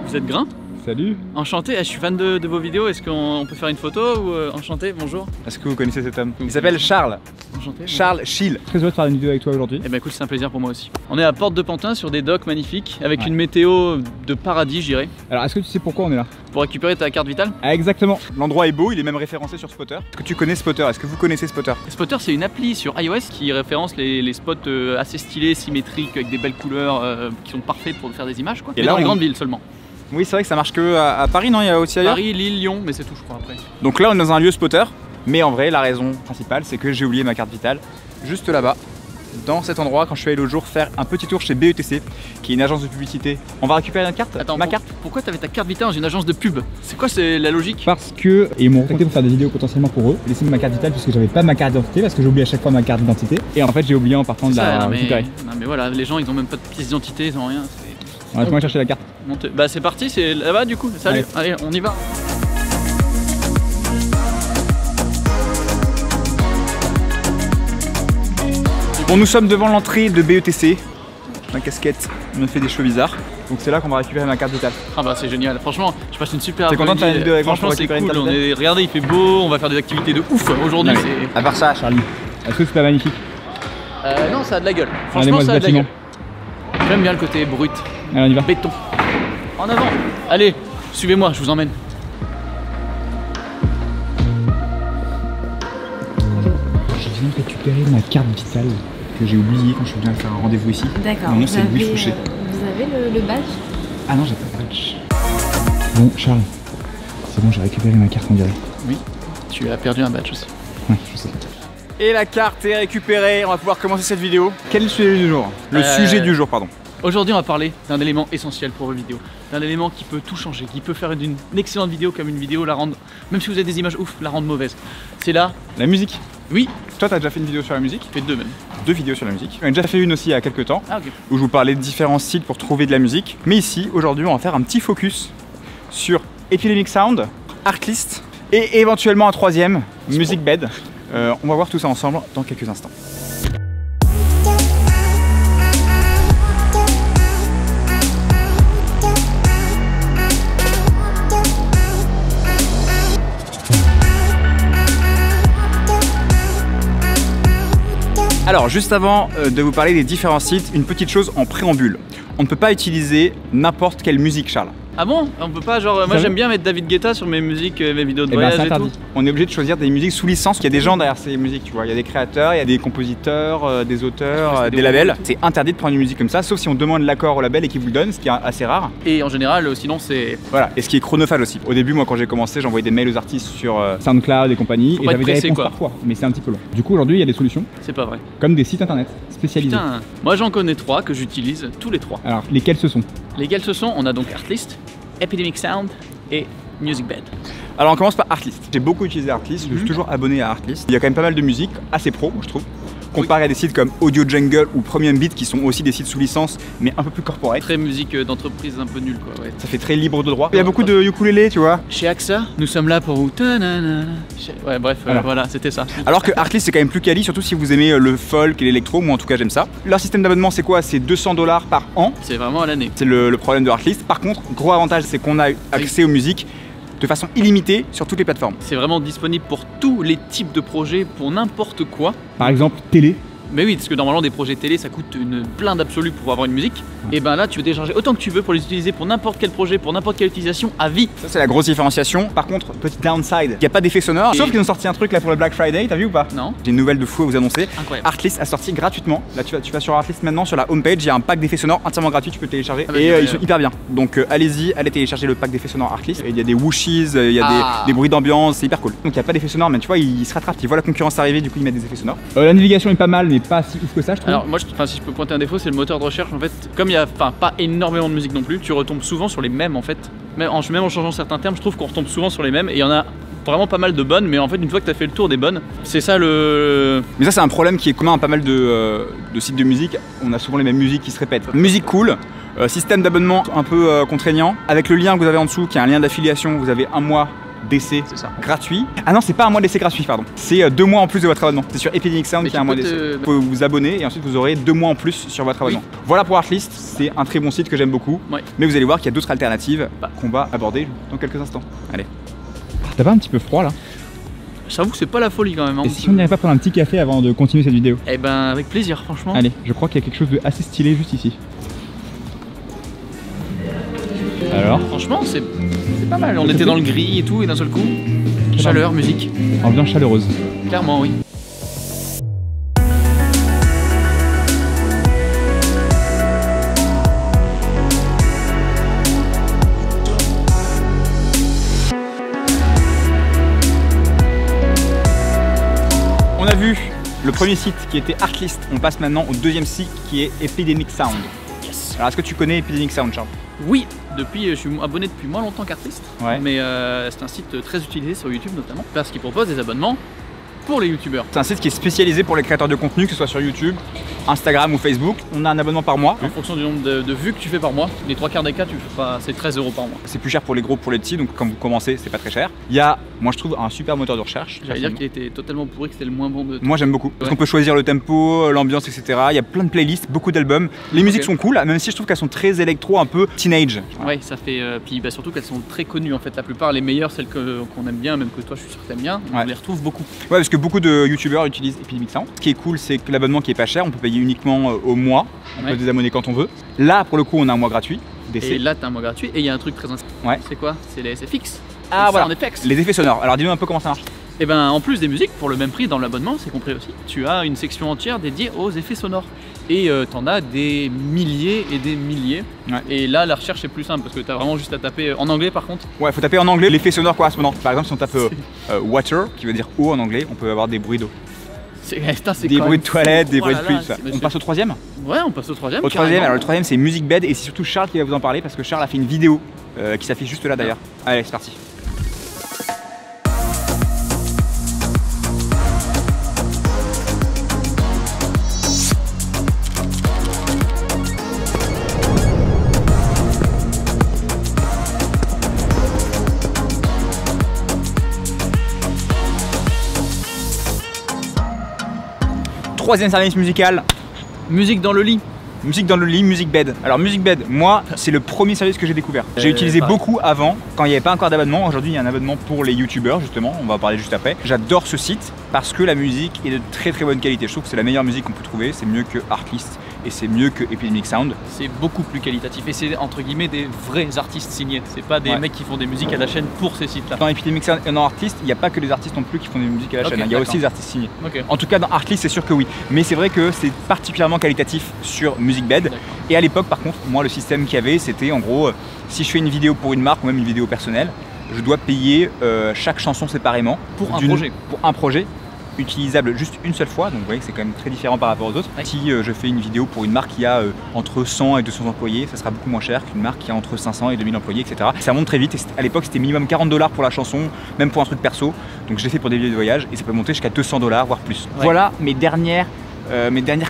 Vous êtes Grain? Salut. Enchanté, je suis fan de vos vidéos, est-ce qu'on peut faire une photo ou enchanté, bonjour? Est-ce que vous connaissez cet homme? Il s'appelle Charles. Enchanté. Charles Schill. Très heureux de faire une vidéo avec toi aujourd'hui. Eh ben écoute, c'est un plaisir pour moi aussi. On est à Porte de Pantin sur des docks magnifiques, avec une météo de paradis, je dirais. Alors est-ce que tu sais pourquoi on est là? Pour récupérer ta carte vitale? Ah, exactement. L'endroit est beau, il est même référencé sur Spotter. Est-ce que tu connais Spotter? Est-ce que vous connaissez Spotter? Spotter, c'est une appli sur iOS qui référence les spots assez stylés, symétriques, avec des belles couleurs qui sont parfaits pour faire des images quoi. Et là, dans les grandes villes seulement. Oui, c'est vrai que ça marche que à Paris, non? Il y a aussi ailleurs? Paris, Lille, Lyon, mais c'est tout je crois après. Donc là on est dans un lieu Spotter, mais en vrai la raison principale c'est que j'ai oublié ma carte vitale juste là-bas, dans cet endroit, quand je suis allé l'autre jour faire un petit tour chez BETC, qui est une agence de publicité. On va récupérer notre carte? Attends, ma carte? Pourquoi t'avais ta carte vitale dans une agence de pub? C'est quoi la logique? Parce que ils m'ont contacté pour faire des vidéos potentiellement pour eux. Laissez ma carte vitale puisque j'avais pas ma carte d'identité, parce que j'oublie à chaque fois ma carte d'identité. Et en fait j'ai oublié en partant de la récupérer. Non mais voilà, les gens ils ont même pas de pièce d'identité, ils ont rien. On va comment chercher la carte. Bah c'est parti, c'est là-bas du coup. Salut, allez on y va. Bon, nous sommes devant l'entrée de BETC. Ma casquette me fait des cheveux bizarres. Donc c'est là qu'on va récupérer ma carte vitale. Ah bah c'est génial, franchement je passe une super après-midi. T'es content de faire une vidéo avec moi? Franchement c'est cool, regardez il fait beau, on va faire des activités de ouf aujourd'hui. À part ça Charlie, est-ce que c'est pas magnifique? Non ça a de la gueule, franchement ça a de la gueule. J'aime bien le côté brut. Allez on y va. Béton. En avant. Allez, suivez-moi, je vous emmène. Je viens de récupérer ma carte vitale que j'ai oubliée quand je suis venu faire un rendez-vous ici. D'accord. Mon nom c'est Louis Fouché. Vous avez le badge? Ah non, j'ai pas de badge. Bon Charles, c'est bon, j'ai récupéré ma carte en direct. Oui, tu as perdu un badge aussi. Ouais, je sais. Et la carte est récupérée, on va pouvoir commencer cette vidéo. Quel est le sujet du jour? Le sujet du jour, pardon. Aujourd'hui, on va parler d'un élément essentiel pour vos vidéos. D'un élément qui peut tout changer, qui peut faire d'une excellente vidéo comme une vidéo la rendre, même si vous avez des images ouf, la rendre mauvaise. C'est là. La musique. Oui. Toi, t'as déjà fait une vidéo sur la musique? J'ai fait deux même. Deux vidéos sur la musique. J'en ai déjà fait une aussi il y a quelques temps, où je vous parlais de différents sites pour trouver de la musique. Mais ici, aujourd'hui, on va faire un petit focus sur Epidemic Sound, Artlist et éventuellement un troisième, Musicbed. On va voir tout ça ensemble dans quelques instants. Alors juste avant de vous parler des différents sites, une petite chose en préambule. On ne peut pas utiliser n'importe quelle musique, Charles. Ah bon? On peut pas genre, moi j'aime bien mettre David Guetta sur mes musiques, mes vidéos de voyage et tout. On est obligé de choisir des musiques sous licence, il y a des gens derrière ces musiques, tu vois. Il y a des créateurs, il y a des compositeurs, des auteurs, des labels. C'est interdit de prendre une musique comme ça, sauf si on demande l'accord au label et qu'il vous le donne, ce qui est assez rare. Et en général, sinon c'est... Voilà, et ce qui est chronophage aussi. Au début, moi quand j'ai commencé, j'envoyais des mails aux artistes sur SoundCloud et compagnie, et j'avais des réponses parfois, mais c'est un petit peu long. Du coup aujourd'hui, il y a des solutions. C'est pas vrai. Comme des sites internet spécialisés. Putain, moi j'en connais trois que j'utilise tous les trois. Alors, lesquels ce sont? Lesquels ce sont? On a donc Artlist, Epidemic Sound et Musicbed. Alors on commence par Artlist. J'ai beaucoup utilisé Artlist, je suis toujours abonné à Artlist. Il y a quand même pas mal de musique, assez pro je trouve. Comparé à des sites comme Audio Jungle ou Premium Beat qui sont aussi des sites sous licence mais un peu plus corporate. Très musique d'entreprise un peu nulle quoi, ouais. Ça fait très libre de droit. Il y a beaucoup de ukulélé tu vois. Chez AXA, nous sommes là pour vous. Ouais bref, voilà c'était ça. Alors que Artlist c'est quand même plus quali, surtout si vous aimez le folk et l'électro, moi en tout cas j'aime ça. Leur système d'abonnement c'est quoi? C'est 200 $ par an. C'est vraiment à l'année. C'est le problème de Artlist. Par contre, gros avantage c'est qu'on a accès aux musiques de façon illimitée sur toutes les plateformes. C'est vraiment disponible pour tous les types de projets, pour n'importe quoi. Par exemple télé. Mais oui, parce que normalement des projets télé ça coûte une blinde absolue pour avoir une musique. Et ben là tu veux télécharger autant que tu veux pour les utiliser pour n'importe quel projet, pour n'importe quelle utilisation à vie. Ça c'est la grosse différenciation. Par contre, petit downside, il n'y a pas d'effet sonore. Sauf qu'ils ont sorti un truc là pour le Black Friday, t'as vu ou pas? Non. J'ai une nouvelle de fou à vous annoncer. Incroyable. Artlist a sorti gratuitement. Là tu vas sur Artlist maintenant, sur la homepage, il y a un pack d'effets sonores entièrement gratuit, tu peux le télécharger. Ils sont hyper bien. Donc allez-y, allez télécharger le pack d'effets sonores Artlist. Il y a des whooshes, il y a des bruits d'ambiance, c'est hyper cool. Donc il n'y a pas d'effets sonores, mais tu vois, ils se rattrapent, ils voient la concurrence arriver, du coup ils mettent des effets sonores. La navigation est pas mal, mais pas si ouf que ça. Alors moi, si je peux pointer un défaut, c'est le moteur de recherche. En fait, comme il y a pas énormément de musique non plus, tu retombes souvent sur les mêmes en fait. Même en changeant certains termes, je trouve qu'on retombe souvent sur les mêmes. Et il y en a vraiment pas mal de bonnes, mais en fait, une fois que tu as fait le tour des bonnes, c'est ça le... Mais ça, c'est un problème qui est commun à pas mal de sites de musique. On a souvent les mêmes musiques qui se répètent. Musique cool, système d'abonnement un peu contraignant. Avec le lien que vous avez en dessous, qui est un lien d'affiliation, vous avez un mois d'essai C'est ça. gratuit. Ah non, c'est pas un mois d'essai gratuit, pardon. C'est 2 mois en plus de votre abonnement. C'est sur Epidemic Sound Mais qu'il y a un mois d'essai. Vous pouvez vous abonner et ensuite vous aurez 2 mois en plus sur votre abonnement. Voilà pour Artlist, c'est un très bon site que j'aime beaucoup. Ouais. Mais vous allez voir qu'il y a d'autres alternatives qu'on va aborder dans quelques instants. Allez. T'as pas un petit peu froid là? J'avoue que c'est pas la folie quand même. Hein. Et si on n'irait pas prendre un petit café avant de continuer cette vidéo? Eh ben avec plaisir franchement. Allez, je crois qu'il y a quelque chose de assez stylé juste ici. Alors? Franchement c'est pas mal. On était dans le gris et tout et d'un seul coup, chaleur, musique. Ambiance chaleureuse. Clairement oui. On a vu le premier site qui était Artlist, on passe maintenant au deuxième site qui est Epidemic Sound. Yes. Alors est-ce que tu connais Epidemic Sound, Charles? Oui, je suis abonné depuis moins longtemps qu'Artlist, Ouais. mais c'est un site très utilisé sur YouTube notamment, parce qu'il propose des abonnements pour les youtubeurs. C'est un site qui est spécialisé pour les créateurs de contenu, que ce soit sur YouTube, Instagram ou Facebook. On a un abonnement par mois. En fonction du nombre de vues que tu fais par mois, les 3/4 des cas, c'est 13 € par mois. C'est plus cher pour les gros que pour les petits, donc quand vous commencez, c'est pas très cher. Il y a, moi je trouve, un super moteur de recherche. J'allais dire qu'il était totalement pourri, que c'était le moins bon de tout. Moi j'aime beaucoup, parce Ouais. qu'on peut choisir le tempo, l'ambiance, etc. Il y a plein de playlists, beaucoup d'albums. Les musiques sont cool, même si je trouve qu'elles sont très électro, un peu teenage. Ouais, ça fait. Puis bah, surtout qu'elles sont très connues en fait. La plupart, les meilleures, celles qu'on aime bien, même que toi je suis sûr que t'aimes bien, on Ouais. les retrouve beaucoup. Ouais, parce que beaucoup de youtubeurs utilisent Epidemic Sound. Ce qui est cool, c'est que l'abonnement qui est pas cher, on peut payer uniquement au mois. On Ouais. peut désabonner quand on veut. Là, pour le coup, on a un mois gratuit Et d'essai. là, t'as un mois gratuit et il y a un truc très intéressant. Ouais. C'est quoi? C'est les SFX. Ah, Les voilà. sound effects. Les effets sonores. Alors dis-nous un peu comment ça marche. Et ben en plus des musiques, pour le même prix dans l'abonnement, c'est compris aussi, tu as une section entière dédiée aux effets sonores. Et t'en as des milliers et des milliers. Ouais. Et là la recherche est plus simple parce que t'as vraiment juste à taper en anglais par contre. Ouais, faut taper en anglais l'effet sonore correspondant. Par exemple, si on tape water, qui veut dire eau en anglais, on peut avoir des bruits d'eau. C'est Des quand bruits même de toilette, fou. des Oh bruits là de pluie, là, tout ça. c'est- On passe au troisième? Ouais, on passe au troisième. Au troisième, carrément. alors le troisième c'est Music Bed et c'est surtout Charles qui va vous en parler parce que Charles a fait une vidéo qui s'affiche juste là d'ailleurs. Allez, c'est parti. Troisième service musical, Musique dans le lit. musique dans le lit, Music Bed. Alors Music Bed, moi c'est le premier service que j'ai découvert. J'ai utilisé pareil. beaucoup avant, quand il n'y avait pas encore d'abonnement. Aujourd'hui il y a un abonnement pour les youtubeurs justement, on va en parler juste après. J'adore ce site parce que la musique est de très très bonne qualité. Je trouve que c'est la meilleure musique qu'on peut trouver, c'est mieux que Artlist et c'est mieux que Epidemic Sound. C'est beaucoup plus qualitatif et c'est entre guillemets des vrais artistes signés. C'est pas des Ouais. mecs qui font des musiques à la chaîne pour ces sites là. Dans Epidemic Sound et dans Artlist, il n'y a pas que des artistes non plus qui font des musiques à la Ok, chaîne, il y a d'accord. aussi des artistes signés. Ok. En tout cas dans Artlist c'est sûr que oui, mais c'est vrai que c'est particulièrement qualitatif sur Music Bed. D'accord. Et à l'époque par contre, moi le système qu'il y avait c'était en gros, si je fais une vidéo pour une marque ou même une vidéo personnelle, je dois payer chaque chanson séparément. Pour un projet. Pour un projet, utilisable juste une seule fois, donc vous voyez que c'est quand même très différent par rapport aux autres. Ouais. Si je fais une vidéo pour une marque qui a entre 100 et 200 employés, ça sera beaucoup moins cher qu'une marque qui a entre 500 et 2000 employés, etc. Ça monte très vite et à l'époque c'était minimum 40 $ pour la chanson, même pour un truc perso, donc je l'ai fait pour des vidéos de voyage et ça peut monter jusqu'à 200 $, voire plus. Ouais. Voilà mes dernières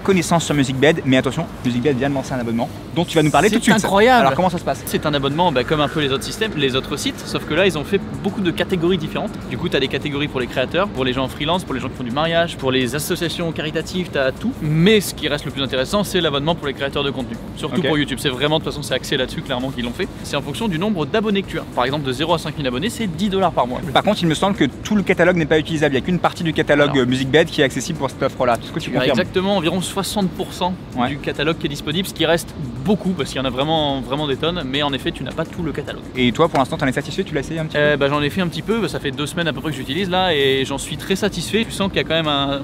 connaissances sur Music Bed, mais attention, Music Bed vient de lancer un abonnement dont tu vas nous parler tout de suite. C'est incroyable. Alors comment ça se passe? C'est un abonnement comme un peu les autres systèmes, les autres sites, sauf que là ils ont fait beaucoup de catégories différentes. Du coup tu as des catégories pour les créateurs, pour les gens en freelance, pour les gens qui font du mariage, pour les associations caritatives, tu as tout. Mais ce qui reste le plus intéressant c'est l'abonnement pour les créateurs de contenu. Surtout Ok. pour YouTube, c'est vraiment de toute façon c'est axé là-dessus clairement qu'ils l'ont fait. C'est en fonction du nombre d'abonnés que tu as. Par exemple de 0 à 5000 abonnés c'est 10 $ par mois. Par contre, il me semble que tout le catalogue n'est pas utilisable. Il n'y a qu'une partie du catalogue Alors. Music Bed qui est accessible pour cette offre-là. Est-ce que tu Tu as confirmes? exactement environ 60% Ouais. du catalogue qui est disponible, ce qui reste beaucoup parce qu'il y en a vraiment des tonnes, mais en effet tu n'as pas tout le catalogue. Et toi, pour l'instant, t'en es satisfait? Tu l'as essayé un petit peu? J'en ai fait un petit peu, ça fait 2 semaines à peu près que j'utilise là et j'en suis très satisfait. Tu sens qu'il y a quand même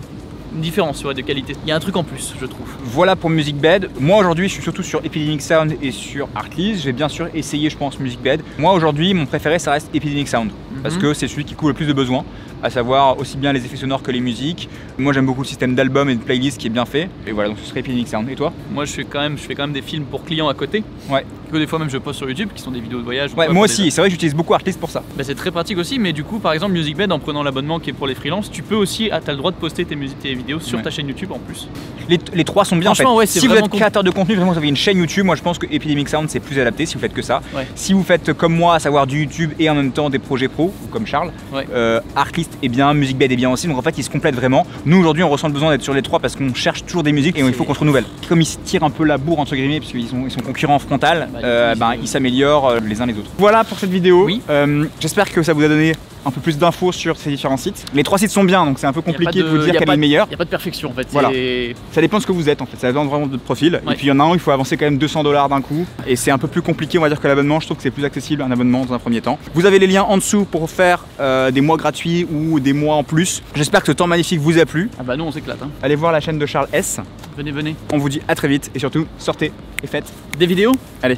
une différence de qualité. Il y a un truc en plus, je trouve. Voilà pour Music Bed. Moi aujourd'hui, je suis surtout sur Epidemic Sound et sur Artlist. J'ai bien sûr essayé, je pense, Music Bed. Moi aujourd'hui, mon préféré, ça reste Epidemic Sound parce que c'est celui qui couvre le plus de besoins, à savoir aussi bien les effets sonores que les musiques. Moi, j'aime beaucoup le système d'albums et de playlists qui est bien fait. Et voilà, donc ce serait Epidemic Sound. Et toi? Moi je fais quand même des films pour clients à côté. Ouais. Que des fois même je poste sur YouTube qui sont des vidéos de voyage. ou Ouais, quoi, moi pour aussi. C'est vrai que j'utilise beaucoup Artlist pour ça. c'est très pratique aussi, mais du coup par exemple Music Bed en prenant l'abonnement qui est pour les freelances, tu peux aussi, t'as le droit de poster tes vidéos sur ta chaîne YouTube en plus. Les trois sont bien en fait. Ouais, si vous êtes créateur de contenu, vraiment vous avez une chaîne YouTube, moi je pense que Epidemic Sound c'est plus adapté si vous faites que ça. Si vous faites comme moi, à savoir du YouTube et en même temps des projets pro, ou comme Charles, Artlist est bien, MusicBed est bien aussi, donc en fait ils se complètent vraiment. Nous aujourd'hui on ressent le besoin d'être sur les trois parce qu'on cherche toujours des musiques et il faut qu'on se renouvelle. Comme ils se tirent un peu la bourre entre guillemets, parce qu'ils sont concurrents en frontal, ils s'améliorent les uns les autres. Voilà pour cette vidéo. J'espère que ça vous a donné un peu plus d'infos sur ces différents sites. Les trois sites sont bien, donc c'est un peu compliqué de vous dire quel est le meilleur. Il n'y a pas de perfection en fait. Voilà. Ça dépend de ce que vous êtes en fait, ça dépend vraiment de votre profil. Et puis il y en a un, il faut avancer quand même 200 $ d'un coup. Et c'est un peu plus compliqué, on va dire, que l'abonnement. Je trouve que c'est plus accessible un abonnement dans un premier temps. Vous avez les liens en dessous pour faire des mois gratuits ou des mois en plus. J'espère que ce temps magnifique vous a plu. Ah bah nous on s'éclate. Hein. Allez voir la chaîne de Charles S. Venez. On vous dit à très vite et surtout sortez et faites des vidéos. Allez.